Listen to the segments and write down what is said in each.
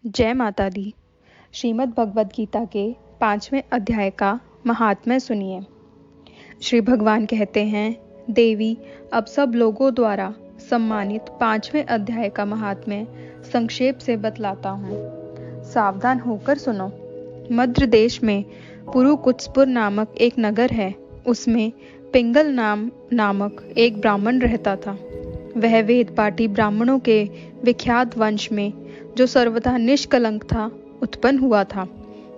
जय माता दी। श्रीमद् भगवद गीता के 5वें अध्याय का महात्म्य सुनिए। श्री भगवान कहते हैं, देवी अब सब लोगों द्वारा सम्मानित 5वें अध्याय का महात्म्य संक्षेप से बतलाता हूँ। सावधान होकर सुनो। मध्य देश में पुरुकुत्सपुर नामक एक नगर है। उसमें पिंगल नामक एक ब्राह्मण रहता था। वह वेद पाठी ब्राह्मणों के विख्यात वंश में, जो सर्वथा निष्कलंक था, उत्पन्न हुआ था,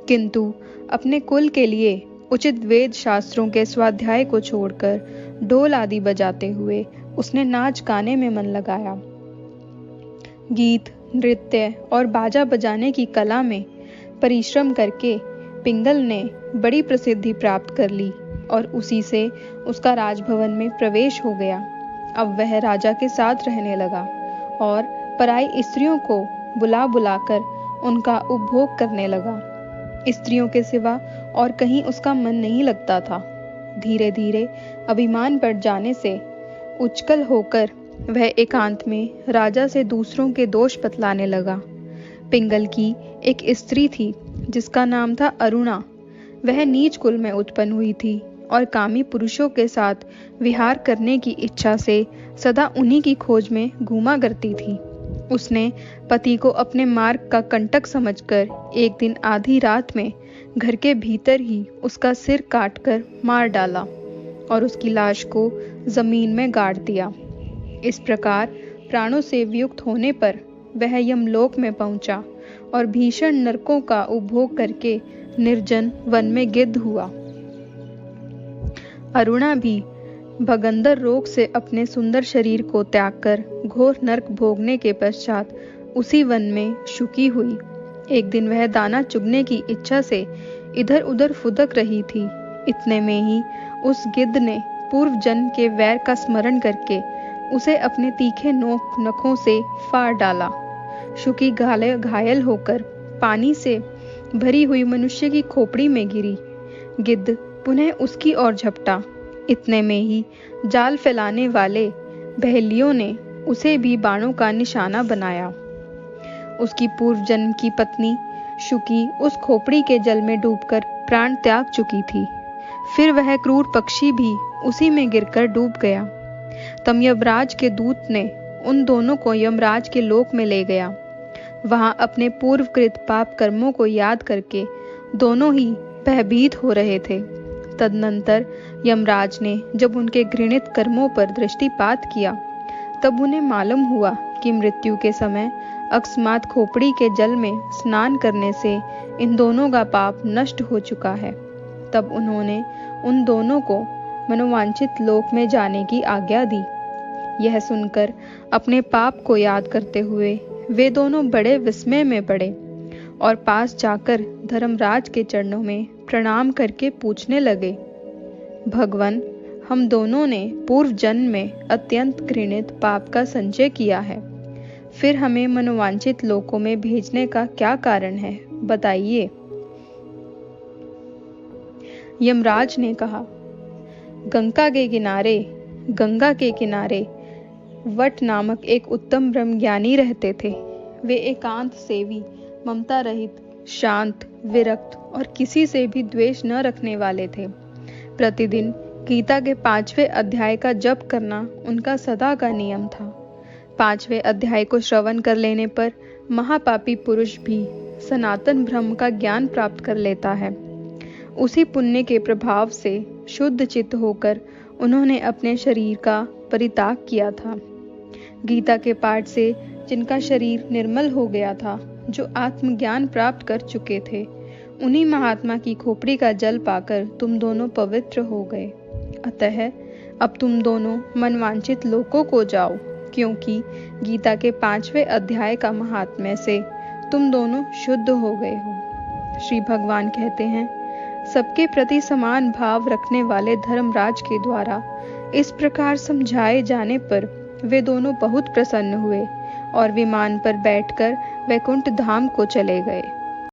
किंतु अपने कुल के लिए उचित वेद शास्त्रों के स्वाध्याय को छोड़कर ढोल आदि बजाते हुए उसने नाच गाने में मन लगाया। गीत, नृत्य और बाजा बजाने की कला में परिश्रम करके पिंगल ने बड़ी प्रसिद्धि प्राप्त कर ली और उसी से उसका राजभवन में प्रवेश हो गया। अब वह राजा के साथ रहने लगा और पराई स्त्रियों को बुला बुलाकर उनका उपभोग करने लगा। स्त्रियों के सिवा और कहीं उसका मन नहीं लगता था। धीरे धीरे अभिमान बढ़ जाने से उचकल होकर वह एकांत में राजा से दूसरों के दोष बतलाने लगा। पिंगल की एक स्त्री थी जिसका नाम था अरुणा। वह नीच कुल में उत्पन्न हुई थी और कामी पुरुषों के साथ विहार करने की इच्छा से सदा उन्हीं की खोज में घूमा करती थी। उसने पति को अपने मार्ग का कंटक समझकर एक दिन आधी रात में घर के भीतर ही उसका सिर काटकर मार डाला और उसकी लाश को जमीन में गाड़ दिया। इस प्रकार प्राणों से वियुक्त होने पर वह यमलोक में पहुंचा और भीषण नरकों का उपभोग करके निर्जन वन में गिद्ध हुआ। अरुणा भी भगंदर रोग से अपने सुंदर शरीर को त्याग कर घोर नरक भोगने के पश्चात उसी वन में शुकी हुई। एक दिन वह दाना चुगने की इच्छा से इधर उधर फुदक रही थी। इतने में ही उस गिद्ध ने पूर्व जन्म के वैर का स्मरण करके उसे अपने तीखे नखों से फाड़ डाला। शुकी घायल होकर पानी से भरी हुई मनुष्य की खोपड़ी में गिरी। गिद्ध पुनः उसकी ओर झपटा। इतने में ही जाल फैलाने वाले बहेलियों ने उसे भी बाणों का निशाना बनाया। उसकी पूर्व जन्म की पत्नी शुकी उस खोपड़ी के जल में डूबकर प्राण त्याग चुकी थी। फिर वह क्रूर पक्षी भी उसी में गिरकर डूब गया। तब यमराज के दूत ने उन दोनों को यमराज के लोक में ले गया। वहां अपने पूर्वकृत पाप कर्मों को याद करके दोनों ही भयभीत हो रहे थे। तदनंतर यमराज ने जब उनके घृणित कर्मों पर दृष्टिपात किया, तब उन्हें मालूम हुआ कि मृत्यु के समय अकस्मात खोपड़ी के जल में स्नान करने से इन दोनों का पाप नष्ट हो चुका है। तब उन्होंने उन दोनों को मनोवांछित लोक में जाने की आज्ञा दी। यह सुनकर अपने पाप को याद करते हुए वे दोनों बड़े विस्मय में पड़े और पास जाकर धर्मराज के चरणों में प्रणाम करके पूछने लगे, भगवन, हम दोनों ने पूर्व जन्म में अत्यंत घृणित पाप का संचय किया है। फिर हमें मनोवांछित लोकों में भेजने का क्या कारण है, बताइए। यमराज ने कहा, गंगा के किनारे वट नामक एक उत्तम ब्रह्मज्ञानी रहते थे। वे एकांत सेवी, ममता रहित, शांत, विरक्त और किसी से भी द्वेष न रखने वाले थे। प्रतिदिन गीता के 5वें अध्याय का जप करना उनका सदा का नियम था। 5वें अध्याय को श्रवण कर लेने पर महापापी पुरुष भी सनातन ब्रह्म का ज्ञान प्राप्त कर लेता है। उसी पुण्य के प्रभाव से शुद्ध चित्त होकर उन्होंने अपने शरीर का परित्याग किया था। गीता के पाठ से जिनका शरीर निर्मल हो गया था, जो आत्मज्ञान प्राप्त कर चुके थे, उन्हीं महात्मा की खोपड़ी का जल पाकर तुम दोनों पवित्र हो गए। अतः अब तुम दोनों मनवांछित लोकों को जाओ, क्योंकि गीता के 5वें अध्याय का महात्म्य से तुम दोनों शुद्ध हो गए हो। श्री भगवान कहते हैं, सबके प्रति समान भाव रखने वाले धर्मराज के द्वारा इस प्रकार समझाए जाने पर वे दोनों बहुत प्रसन्न हुए और विमान पर बैठकर वैकुंठ धाम को चले गए।